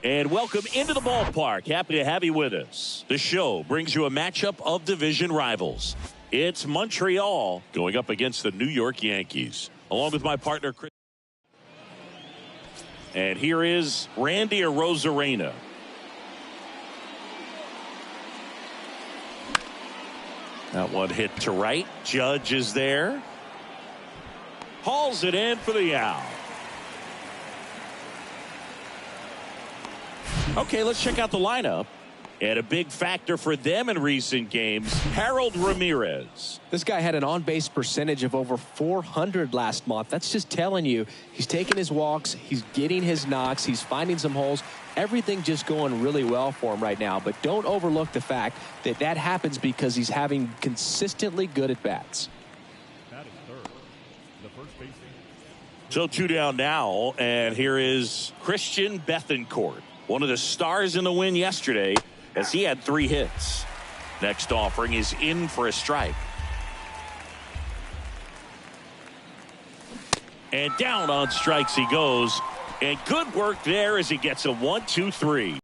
And welcome into the ballpark. Happy to have you with us. The show brings you a matchup of division rivals. It's Montreal going up against the New York Yankees, along with my partner, Chris. And here is Randy Arozarena. That one hit to right. Judge is there. Hauls it in for the out. Okay, let's check out the lineup. And a big factor for them in recent games, Harold Ramirez. This guy had an on-base percentage of over 400 last month. That's just telling you he's taking his walks, he's getting his knocks, he's finding some holes. Everything just going really well for him right now. But don't overlook the fact that that happens because he's having consistently good at-bats. That is third. The first baseman. So 2 down now, and here is Christian Bethancourt, one of the stars in the win yesterday, as he had 3 hits. Next offering is in for a strike. And down on strikes he goes. And good work there as he gets a 1-2-3.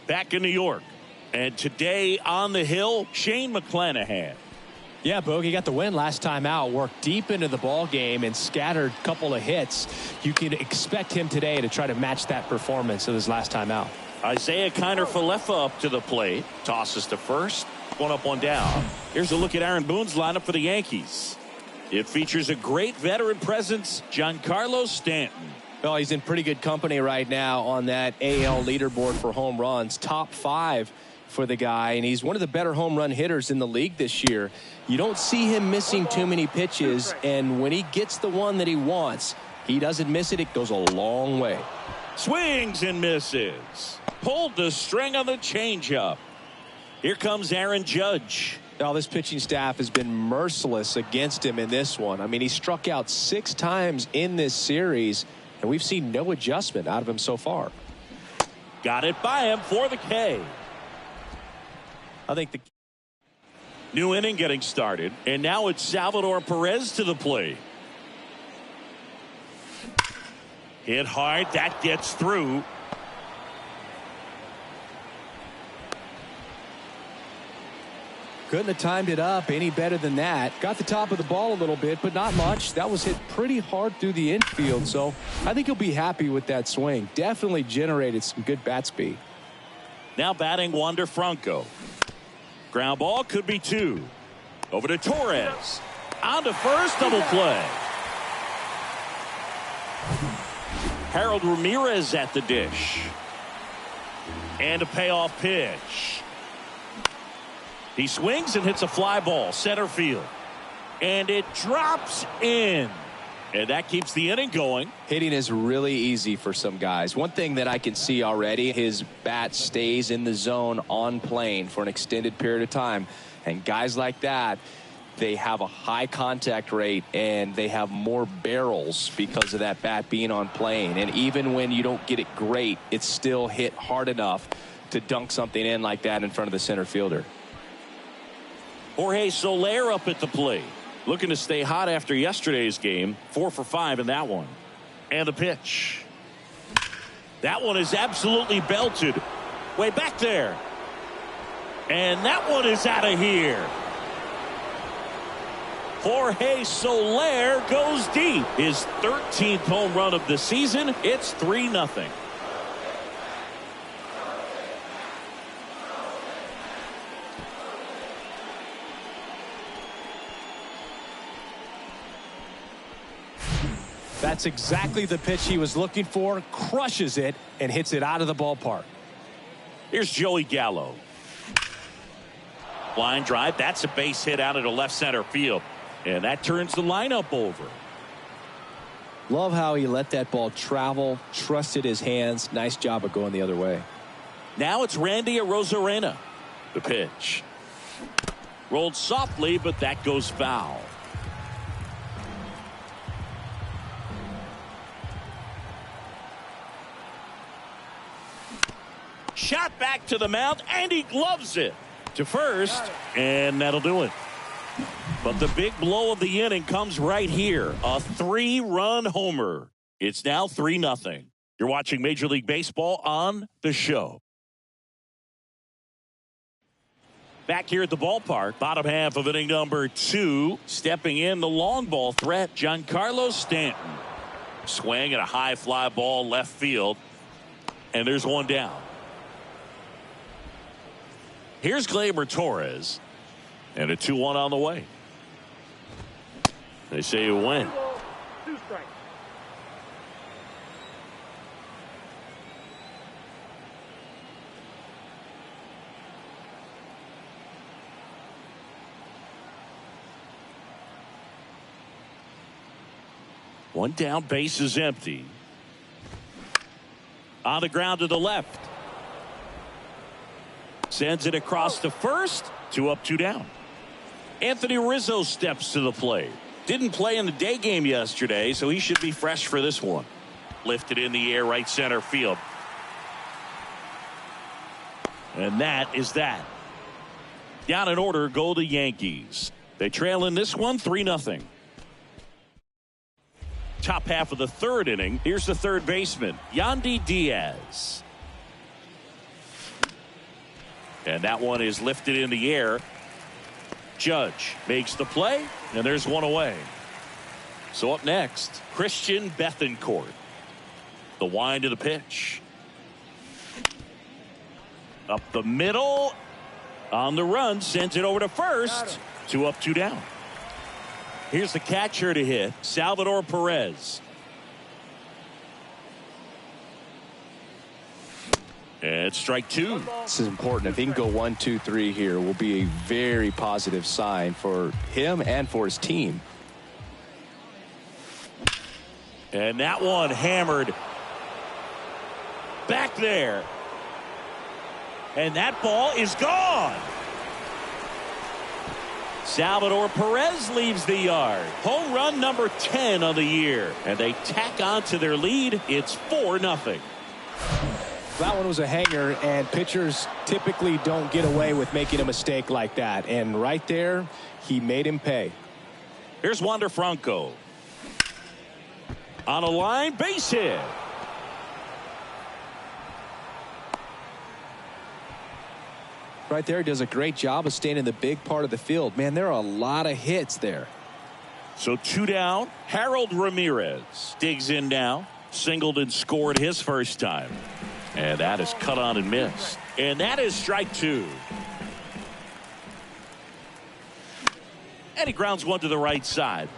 Back in New York. And today on the hill, Shane McClanahan. Yeah, Boog, he got the win last time out, worked deep into the ball game and scattered a couple of hits. You can expect him today to try to match that performance of his last time out. Isaiah Kiner-Falefa up to the plate. Tosses to first. 1 up, 1 down. Here's a look at Aaron Boone's lineup for the Yankees. It features a great veteran presence, Giancarlo Stanton. Well, he's in pretty good company right now on that AL leaderboard for home runs. Top 5 for the guy, and he's one of the better home run hitters in the league this year. You don't see him missing too many pitches, and when he gets the one that he wants, he doesn't miss it. It goes a long way. Swings and misses. Pulled the string on the changeup. Here comes Aaron Judge. Now, this pitching staff has been merciless against him in this one. I mean, he struck out 6 times in this series, and we've seen no adjustment out of him so far. Got it by him for the K. I think the new inning getting started, and now it's Salvador Perez to the plate. Hit hard, that gets through. Couldn't have timed it up any better than that. Got the top of the ball a little bit, but not much. That was hit pretty hard through the infield, so I think he'll be happy with that swing. Definitely generated some good bat speed. Now batting Wander Franco. Ground ball, could be 2. Over to Torres. On to first, double play. Harold Ramirez at the dish. And a payoff pitch. He swings and hits a fly ball, center field. And it drops in. And that keeps the inning going. Hitting is really easy for some guys. One thing that I can see already, his bat stays in the zone on plane for an extended period of time. And guys like that, they have a high contact rate and they have more barrels because of that bat being on plane. And even when you don't get it great, it's still hit hard enough to dunk something in like that in front of the center fielder. Jorge Soler up at the plate. Looking to stay hot after yesterday's game. 4 for 5 in that one. And the pitch. That one is absolutely belted. Way back there. And that one is out of here. Jorge Soler goes deep. His 13th home run of the season. It's 3-0. That's exactly the pitch he was looking for. Crushes it and hits it out of the ballpark. Here's Joey Gallo. Line drive. That's a base hit out into left center field. And that turns the lineup over. Love how he let that ball travel, trusted his hands. Nice job of going the other way. Now it's Randy Arozarena. The pitch. Rolled softly, but that goes foul. Shot back to the mound, and he gloves it to first, and that'll do it. But the big blow of the inning comes right here. A 3-run homer. It's now 3-0. You're watching Major League Baseball on the show. Back here at the ballpark, bottom half of inning number 2. Stepping in the long ball threat, Giancarlo Stanton. Swing at a high fly ball left field. And there's one down. Here's Gleyber Torres. And a 2-1 on the way. They say you win. 2 strikes. One down, base is empty. On the ground to the left. Sends it across to first. 2 up, 2 down. Anthony Rizzo steps to the plate. Didn't play in the day game yesterday, so he should be fresh for this one. Lifted in the air, right center field. And that is that. Down in order go the Yankees. They trail in this one 3-0. Top half of the 3rd inning. Here's the 3rd baseman, Yandy Diaz. And that one is lifted in the air. Judge makes the play, and there's one away. So up next, Christian Bethancourt. The wind of the pitch. Up the middle. On the run, sends it over to first. 2 up, 2 down. Here's the catcher to hit, Salvador Perez. And strike 2. This is important. If he can go 1, 2, 3 here, will be a very positive sign for him and for his team. And that one hammered back there. And that ball is gone. Salvador Perez leaves the yard. Home run number 10 on the year. And they tack on to their lead. It's 4-0. That one was a hanger, and pitchers typically don't get away with making a mistake like that. And right there, he made him pay. Here's Wander Franco. On a line, base hit. Right there, he does a great job of staying in the big part of the field. Man, there are a lot of hits there. So 2 down. Harold Ramirez digs in now. Singled and scored his first time. And that is cut on and missed. And that is strike 2. And he grounds one to the right side.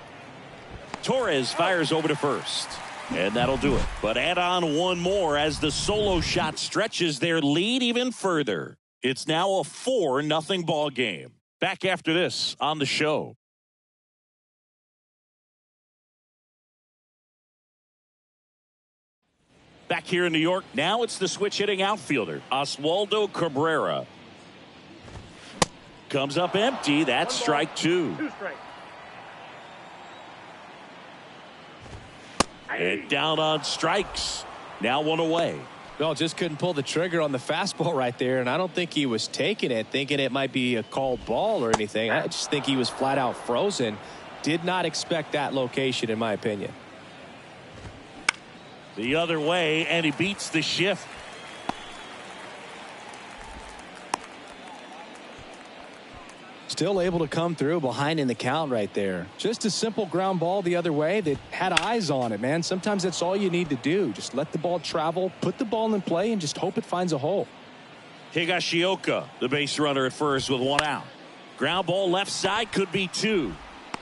Torres fires over to first. And that'll do it. But add on one more as the solo shot stretches their lead even further. It's now a 4-0 ball game. Back after this on the show. Back here in New York, now it's the switch hitting outfielder, Oswaldo Cabrera. Comes up empty. That's strike 2. 2 strikes. And down on strikes. Now 1 away. Well, just couldn't pull the trigger on the fastball right there, and I don't think he was taking it, thinking it might be a called ball or anything. I just think he was flat out frozen. Did not expect that location, in my opinion. The other way, and he beats the shift. Still able to come through behind in the count right there. Just a simple ground ball the other way that had eyes on it, man. Sometimes that's all you need to do. Just let the ball travel, put the ball in play, and just hope it finds a hole. Higashioka, the base runner at first with 1 out. Ground ball left side, could be 2.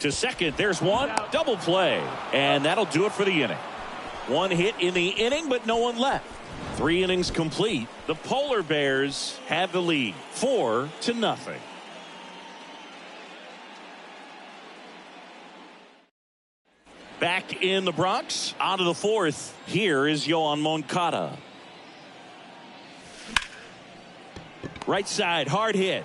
To second, there's 1. Double play. And that'll do it for the inning. 1 hit in the inning, but no one left. 3 innings complete. The Polar Bears have the lead, 4-0. Back in the Bronx, on to the 4th. Here is Yoan Moncada. Right side, hard hit.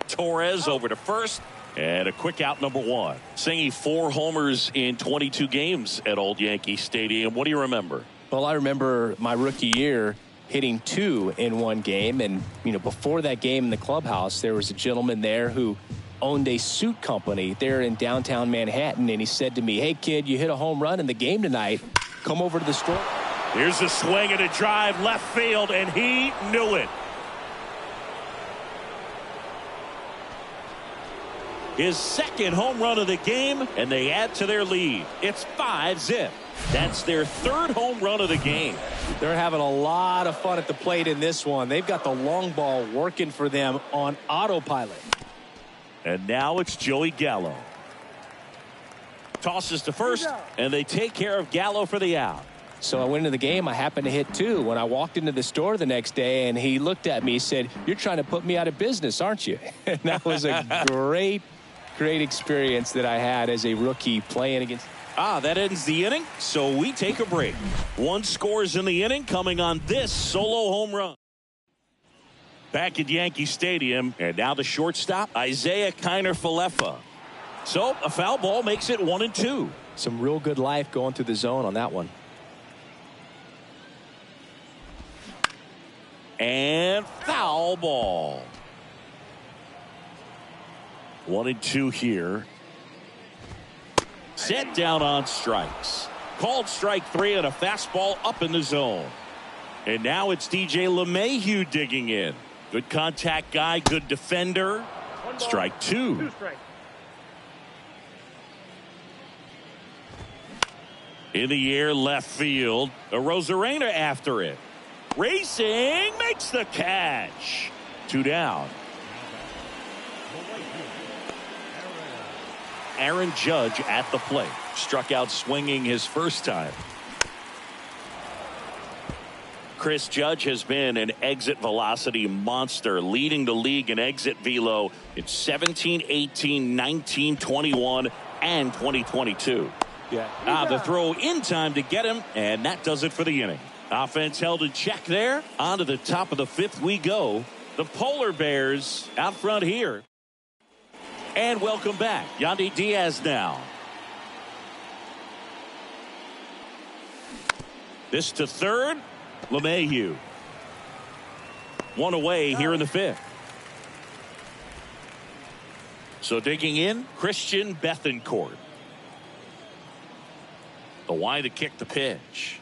Torres over to first. And a quick out, number 1. Singing 4 homers in 22 games at Old Yankee Stadium. What do you remember? Well, I remember my rookie year hitting 2 in one game. And, you know, before that game in the clubhouse, there was a gentleman there who owned a suit company there in downtown Manhattan, and he said to me, "Hey, kid, you hit a home run in the game tonight. Come over to the store." Here's a swing and a drive left field, and he knew it. His second home run of the game, and they add to their lead. It's 5-0. That's their third home run of the game. They're having a lot of fun at the plate in this one. They've got the long ball working for them on autopilot. And now it's Joey Gallo. Tosses to first, and they take care of Gallo for the out. So I went into the game. I happened to hit 2 when I walked into the store the next day, and he looked at me and said, "You're trying to put me out of business, aren't you?" And that was a great experience that I had as a rookie playing against. That ends the inning, so we take a break. 1 scores in the inning coming on this solo home run. Back at Yankee Stadium, and now the shortstop, Isaiah Kiner-Falefa. So a foul ball makes it 1-2. Some real good life going through the zone on that one. And foul ball. 1-2 here. Set down on strikes. Called strike 3 and a fastball up in the zone. And now it's DJ LeMahieu digging in. Good contact guy, good defender. Strike 2. In the air, left field. A Rosarena after it. Racing, makes the catch. 2 down. Aaron Judge at the plate. Struck out swinging his first time. Chris Judge has been an exit velocity monster, leading the league in exit velo in 17, 18, 19, 21, and 2022. The throw in time to get him, and that does it for the inning. Offense held in check there. On to the top of the 5th we go. The Polar Bears out front here. And welcome back. Yandy Diaz now. This to third. LeMahieu. 1 away here in the 5th. So digging in, Christian Bethancourt. The wide to kick the pitch.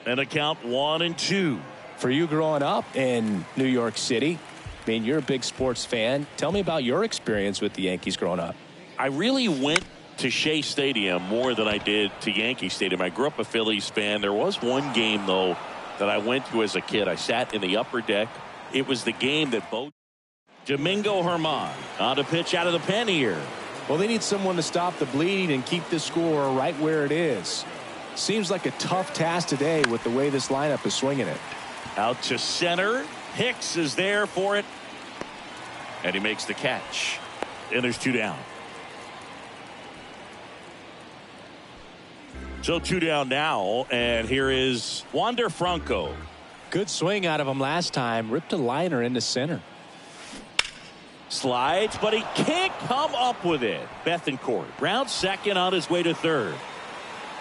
And a count 1-2. For you growing up in New York City, I mean, you're a big sports fan. Tell me about your experience with the Yankees growing up. I really went to Shea Stadium more than I did to Yankee Stadium. I grew up a Phillies fan. There was one game, though, that I went to as a kid. I sat in the upper deck. It was the game that both Domingo Germán on a pitch out of the pen here. Well, they need someone to stop the bleeding and keep the score right where it is. Seems like a tough task today with the way this lineup is swinging it. Out to center. Hicks is there for it. And he makes the catch. And there's 2 down. So 2 down now. And here is Wander Franco. Good swing out of him last time. Ripped a liner into center. Slides, but he can't come up with it. Bethancourt round second on his way to third.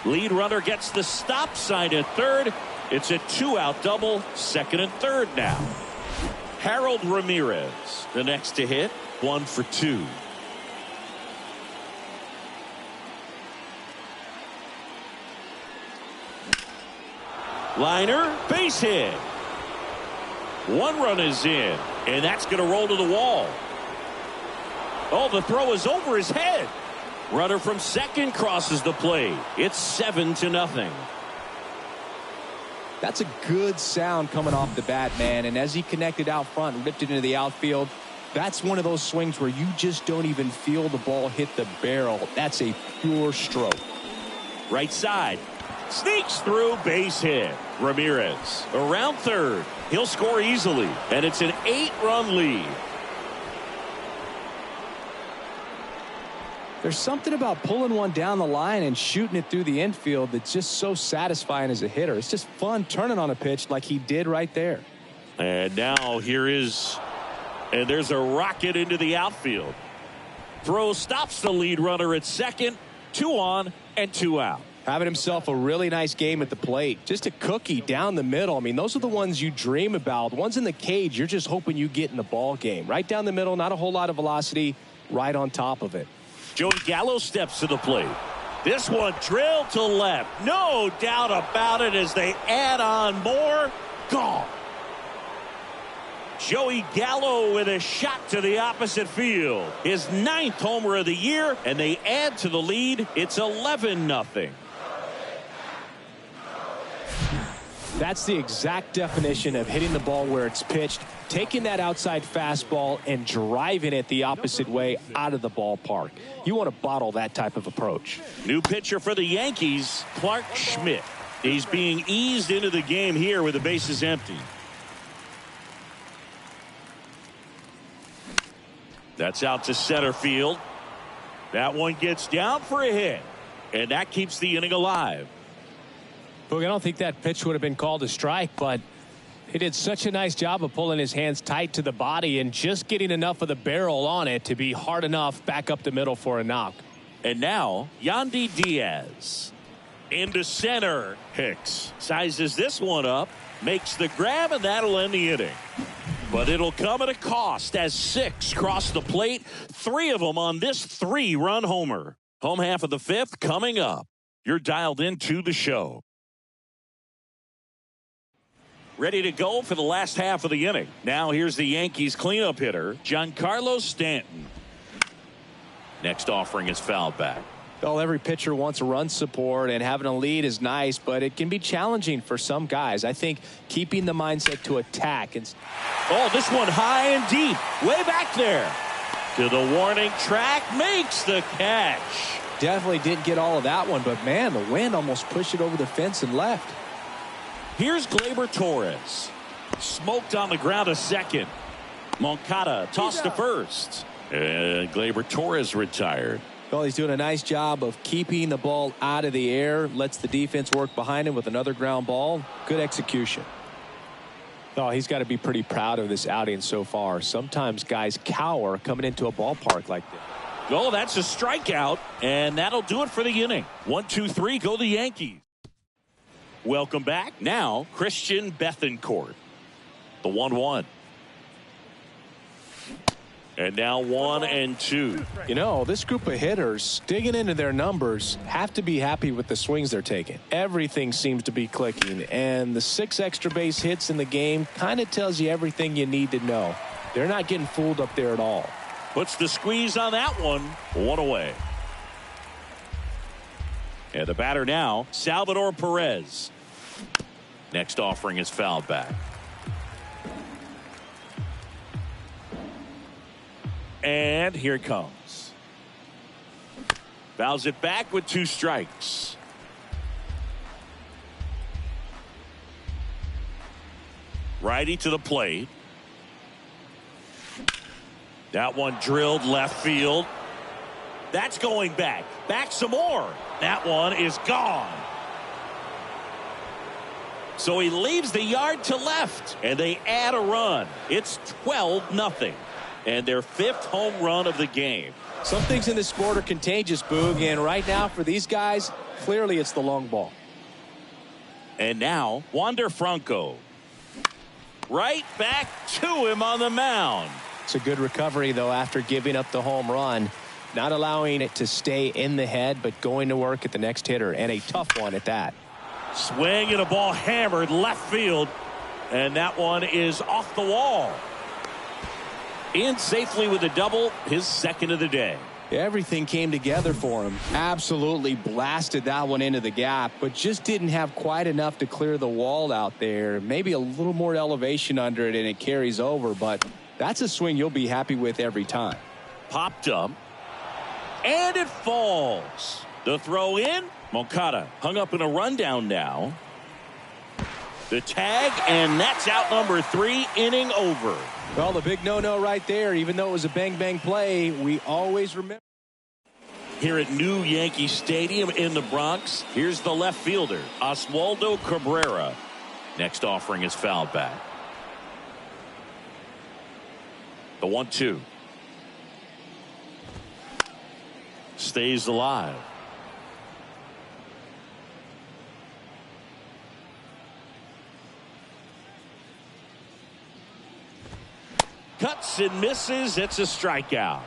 Lead runner gets the stop sign at third. It's a 2-out double, second and third now. Harold Ramirez, the next to hit, 1 for 2. Liner, base hit. 1 run is in, and that's going to roll to the wall. Oh, the throw is over his head. Runner from second crosses the plate. It's 7-0. That's a good sound coming off the bat, man. And as he connected out front and ripped it into the outfield, that's one of those swings where you just don't even feel the ball hit the barrel. That's a pure stroke. Right side. Sneaks through, base hit. Ramirez around third. He'll score easily. And it's an 8-run lead. There's something about pulling one down the line and shooting it through the infield that's just so satisfying as a hitter. It's just fun turning on a pitch like he did right there. And now here is, and there's a rocket into the outfield. Throw stops the lead runner at second. 2 on and 2 out. Having himself a really nice game at the plate. Just a cookie down the middle. I mean, those are the ones you dream about. The ones in the cage, you're just hoping you get in the ball game. Right down the middle, not a whole lot of velocity, right on top of it. Joey Gallo steps to the plate. This one drilled to left. No doubt about it as they add on more. Gone. Joey Gallo with a shot to the opposite field. His 9th homer of the year, and they add to the lead. It's 11-0. That's the exact definition of hitting the ball where it's pitched, taking that outside fastball and driving it the opposite way out of the ballpark. You want to bottle that type of approach. New pitcher for the Yankees, Clark Schmidt. He's being eased into the game here with the bases empty. That's out to center field. That one gets down for a hit, and that keeps the inning alive. Boog, I don't think that pitch would have been called a strike, but he did such a nice job of pulling his hands tight to the body and just getting enough of the barrel on it to be hard enough back up the middle for a knock. And now, Yandy Diaz. Into center. Hicks sizes this one up, makes the grab, and that'll end the inning. But it'll come at a cost as 6 cross the plate, 3 of them on this 3-run homer. Home half of the 5th coming up. You're dialed into the show. Ready to go for the last half of the inning. Now here's the Yankees cleanup hitter, Giancarlo Stanton. Next offering is fouled back. Well, every pitcher wants a run support, and having a lead is nice, but it can be challenging for some guys. I think keeping the mindset to attack. Oh, this one high and deep, way back there. To the warning track, makes the catch. Definitely didn't get all of that one, but man, the wind almost pushed it over the fence and left. Here's Gleyber Torres. Smoked on the ground a second. Moncada tossed to first. And Gleyber Torres retired. Well, he's doing a nice job of keeping the ball out of the air. Lets the defense work behind him with another ground ball. Good execution. Oh, he's got to be pretty proud of this outing so far. Sometimes guys cower coming into a ballpark like this. Oh, that's a strikeout. And that'll do it for the inning. 1, 2, 3, go the Yankees. Welcome back. Now, Christian Bethancourt. The 1-1. And now 1 and 2. You know, this group of hitters digging into their numbers have to be happy with the swings they're taking. Everything seems to be clicking, and the 6 extra base hits in the game kind of tells you everything you need to know. They're not getting fooled up there at all. Puts the squeeze on that one. 1 away. And the batter now, Salvador Perez. Next offering is fouled back. And here it comes. Fouls it back with 2 strikes. Righty to the plate. That one drilled left field. That's going back. Back some more. That one is gone. So he leaves the yard to left, and they add a run. It's 12-0. And their 5th home run of the game. Some things in this sport are contagious, Boog, and right now for these guys, clearly it's the long ball. And now, Wander Franco. Right back to him on the mound. It's a good recovery, though, after giving up the home run. Not allowing it to stay in the head, but going to work at the next hitter, and a tough one at that. Swing and a ball hammered left field, and that one is off the wall. In safely with a double, his 2nd of the day. Everything came together for him. Absolutely blasted that one into the gap, but just didn't have quite enough to clear the wall out there. Maybe a little more elevation under it and it carries over, but that's a swing you'll be happy with every time. Popped up, and it falls. The throw in, Moncada hung up in a rundown now. The tag, and that's out number 3, inning over. Well, the big no-no right there, even though it was a bang-bang play, we always remember. Here at New Yankee Stadium in the Bronx, here's the left fielder, Oswaldo Cabrera. Next offering is fouled back. The 1-2. Stays alive. Cuts and misses. It's a strikeout.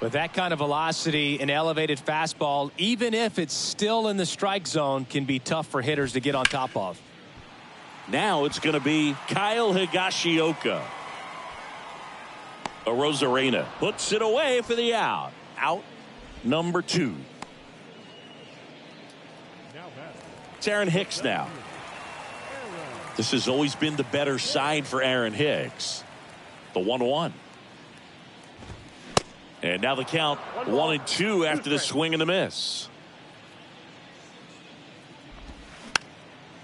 With that kind of velocity, an elevated fastball, even if it's still in the strike zone, can be tough for hitters to get on top of. Now it's going to be Kyle Higashioka. Arozarena puts it away for the out. Out number 2. It's Aaron Hicks now. This has always been the better side for Aaron Hicks. The 1-1. And now the count 1-2 after the swing and a miss.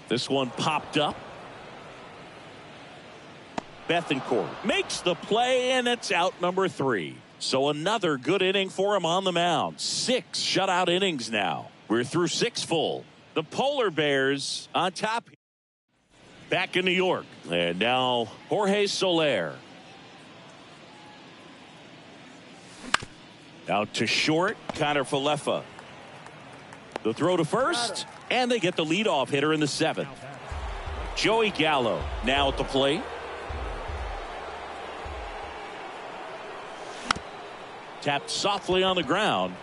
This one popped up. Bethancourt makes the play, and it's out number 3. So another good inning for him on the mound. 6 shutout innings now. We're through 6 full. The Polar Bears on top. Back in New York. And now Jorge Soler. Out to short, Connor Falefa. The throw to first, and they get the leadoff hitter in the 7th. Joey Gallo now at the plate. Tapped softly on the ground.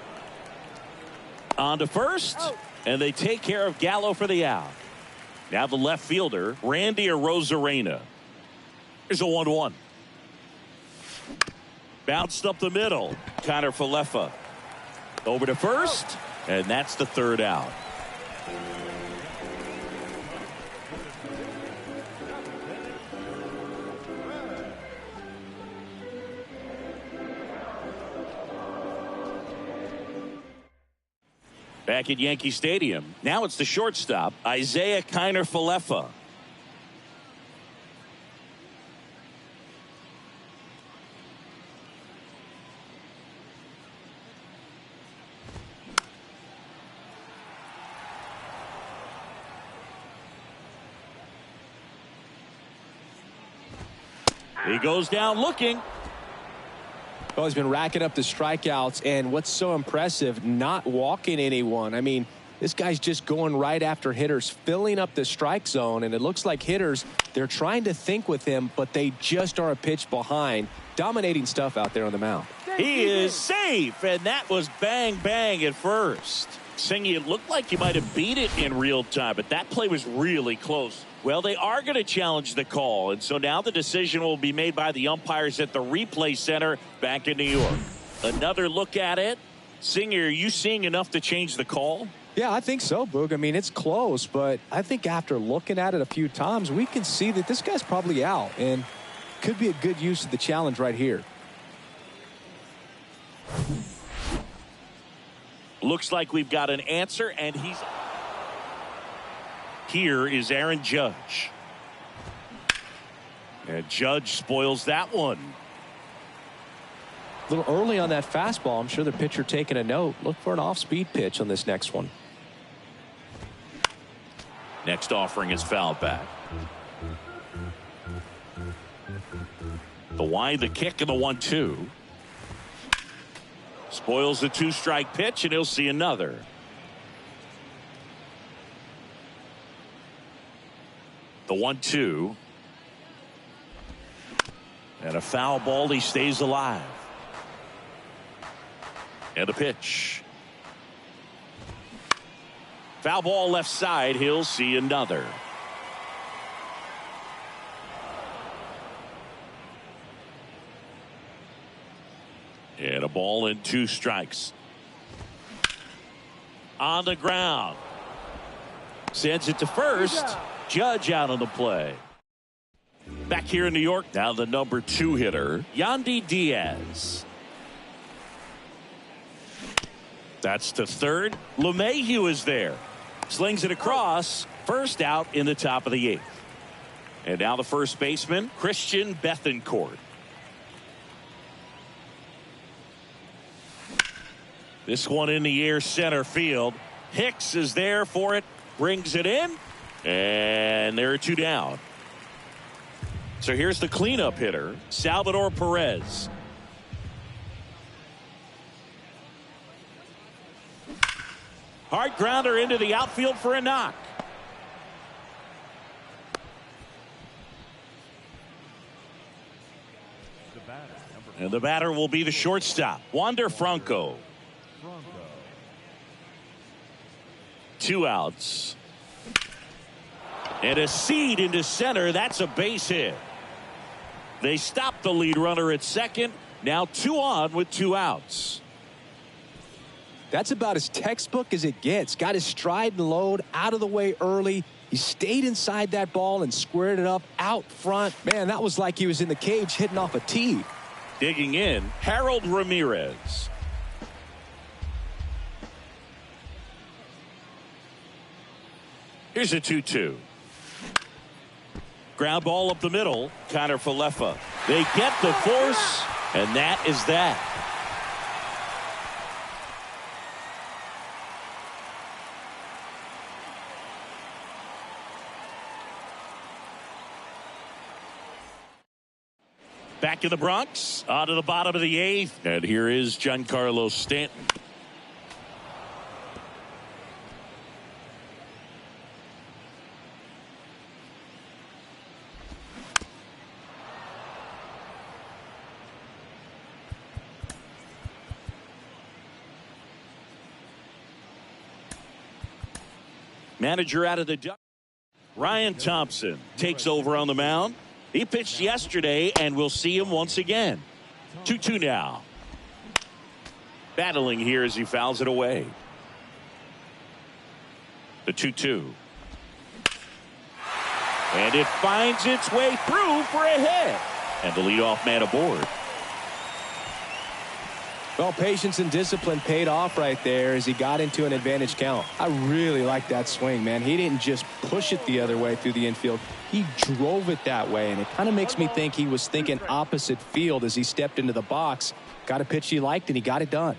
On to first, and they take care of Gallo for the out. Now the left fielder, Randy Arozarena. Here's a 1-1. Bounced up the middle. Connor Falefa. Over to first, and that's the 3rd out. Back at Yankee Stadium. Now it's the shortstop, Isaiah Kiner Falefa. He goes down looking. Well, he's been racking up the strikeouts, and what's so impressive, not walking anyone. I mean, this guy's just going right after hitters, filling up the strike zone, and it looks like hitters, they're trying to think with him, but they just are a pitch behind. Dominating stuff out there on the mound. He is safe, and that was bang, bang at first. Singy, it looked like you might have beat it in real time, but that play was really close. Well, they are going to challenge the call, and so now the decision will be made by the umpires at the replay center back in New York. Another look at it. Singer, are you seeing enough to change the call? Yeah, I think so, Boog. I mean, it's close, but I think after looking at it a few times, we can see that this guy's probably out, and could be a good use of the challenge right here. Looks like we've got an answer, and he's... Here is Aaron Judge. And Judge spoils that one. A little early on that fastball. I'm sure the pitcher taking a note. Look for an off-speed pitch on this next one. Next offering is fouled back. The wide, the kick, and the 1-2. Spoils the 2-strike pitch, and he'll see another. The 1-2. And a foul ball. He stays alive. And a pitch. Foul ball left side. He'll see another. And a ball and 2 strikes. On the ground. Sends it to first. Judge out on the play. Back here in New York, now the number 2 hitter, Yandy Diaz. That's to third. LeMahieu is there. Slings it across. First out in the top of the 8th. And now the first baseman, Christian Bethancourt. This one in the air, center field. Hicks is there for it. Brings it in. And there are 2 down. So here's the cleanup hitter, Salvador Perez. Hard grounder into the outfield for a knock. And the batter will be the shortstop, Wander Franco. 2 outs. And a seed into center. That's a base hit. They stop the lead runner at second. Now 2 on with 2 outs. That's about as textbook as it gets. Got his stride and load out of the way early. He stayed inside that ball and squared it up out front. Man, that was like he was in the cage hitting off a tee. Digging in, Harold Ramirez. Here's a 2-2. Ground ball up the middle. Connor Falefa. They get the force, and that is that. Back in the Bronx, on to the bottom of the 8th, and here is Giancarlo Stanton. Manager out of the duck. Ryan Thompson takes over on the mound. He pitched yesterday, and we'll see him once again. 2-2 now. Battling here as he fouls it away. The 2-2. And it finds its way through for a hit. And the leadoff man aboard. Well, patience and discipline paid off right there as he got into an advantage count. I really like that swing, man. He didn't just push it the other way through the infield. He drove it that way, and it kind of makes me think he was thinking opposite field as he stepped into the box. Got a pitch he liked, and he got it done.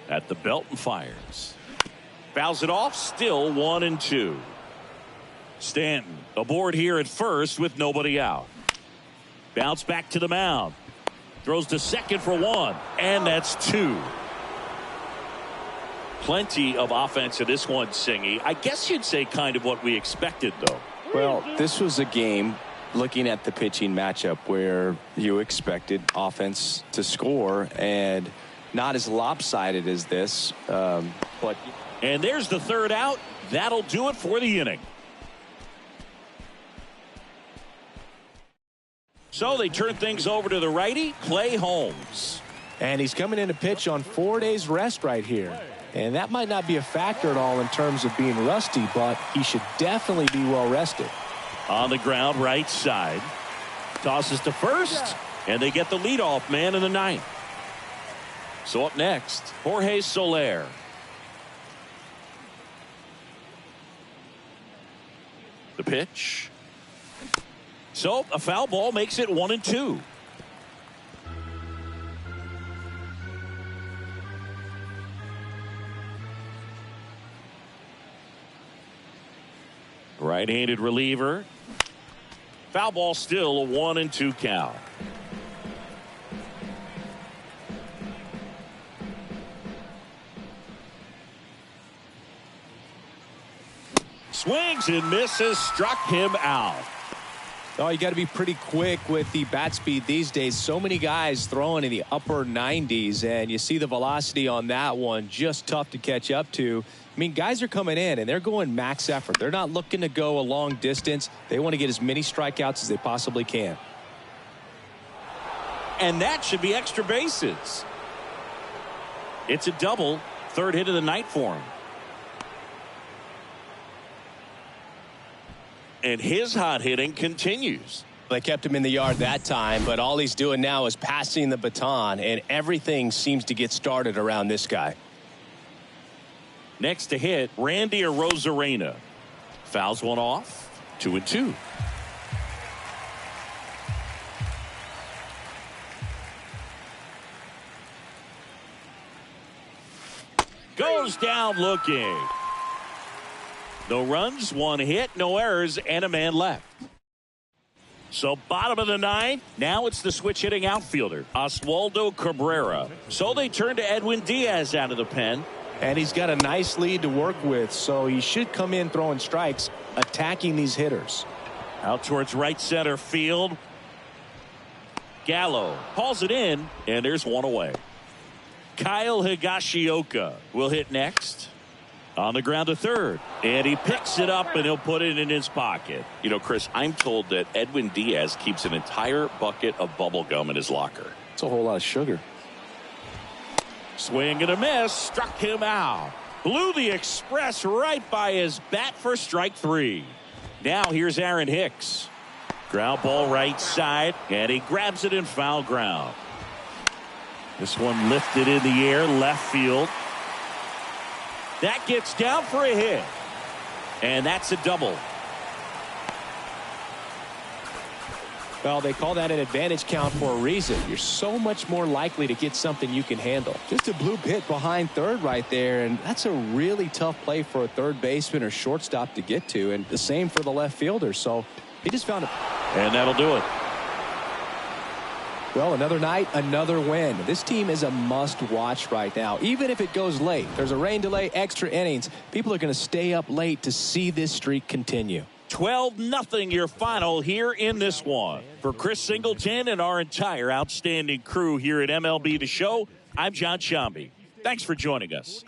At the belt and fires. Fouls it off, still 1-2. Stanton aboard here at first with nobody out. Bounce back to the mound. Throws to second for 1, and that's 2. Plenty of offense in this one, Singy. I guess you'd say kind of what we expected, though. Well, this was a game, looking at the pitching matchup, where you expected offense to score, and not as lopsided as this. But and there's the 3rd out. That'll do it for the inning. So they turn things over to the righty, Clay Holmes. And he's coming in to pitch on 4 days rest right here. And that might not be a factor at all in terms of being rusty, but he should definitely be well rested. On the ground, right side. Tosses to first, and they get the leadoff man in the 9th. So up next, Jorge Soler. The pitch. So a foul ball makes it 1-2. Right-handed reliever. Foul ball, still a 1-2 count. Swings and misses, struck him out. Oh, you got to be pretty quick with the bat speed these days. So many guys throwing in the upper 90s, and you see the velocity on that one, just tough to catch up to. I mean, guys are coming in, and they're going max effort. They're not looking to go a long distance. They want to get as many strikeouts as they possibly can. And that should be extra bases. It's a double, 3rd hit of the night for him. And his hot hitting continues. They kept him in the yard that time, but all he's doing now is passing the baton, and everything seems to get started around this guy. Next to hit, Randy Arozarena. Fouls one off, 2-2. Goes down looking. No runs, 1 hit, no errors, and a man left. So bottom of the 9th, now it's the switch hitting outfielder, Oswaldo Cabrera. So they turn to Edwin Diaz out of the pen. And he's got a nice lead to work with, so he should come in throwing strikes, attacking these hitters. Out towards right center field. Gallo hauls it in, and there's one away. Kyle Higashioka will hit next. On the ground to third, and he picks it up and he'll put it in his pocket. You know, Chris, I'm told that Edwin Diaz keeps an entire bucket of bubble gum in his locker. It's a whole lot of sugar. Swing and a miss, struck him out. Blew the express right by his bat for strike 3. Now here's Aaron Hicks. Ground ball right side, and he grabs it in foul ground. This one lifted in the air, left field. That gets down for a hit. And that's a double. Well, they call that an advantage count for a reason. You're so much more likely to get something you can handle. Just a bloop hit behind third right there, and that's a really tough play for a third baseman or shortstop to get to, and the same for the left fielder. So he just found it. And that'll do it. Well, another night, another win. This team is a must-watch right now. Even if it goes late, there's a rain delay, extra innings. People are going to stay up late to see this streak continue. 12-0 your final here in this one. For Chris Singleton and our entire outstanding crew here at MLB The Show, I'm John Shambi. Thanks for joining us.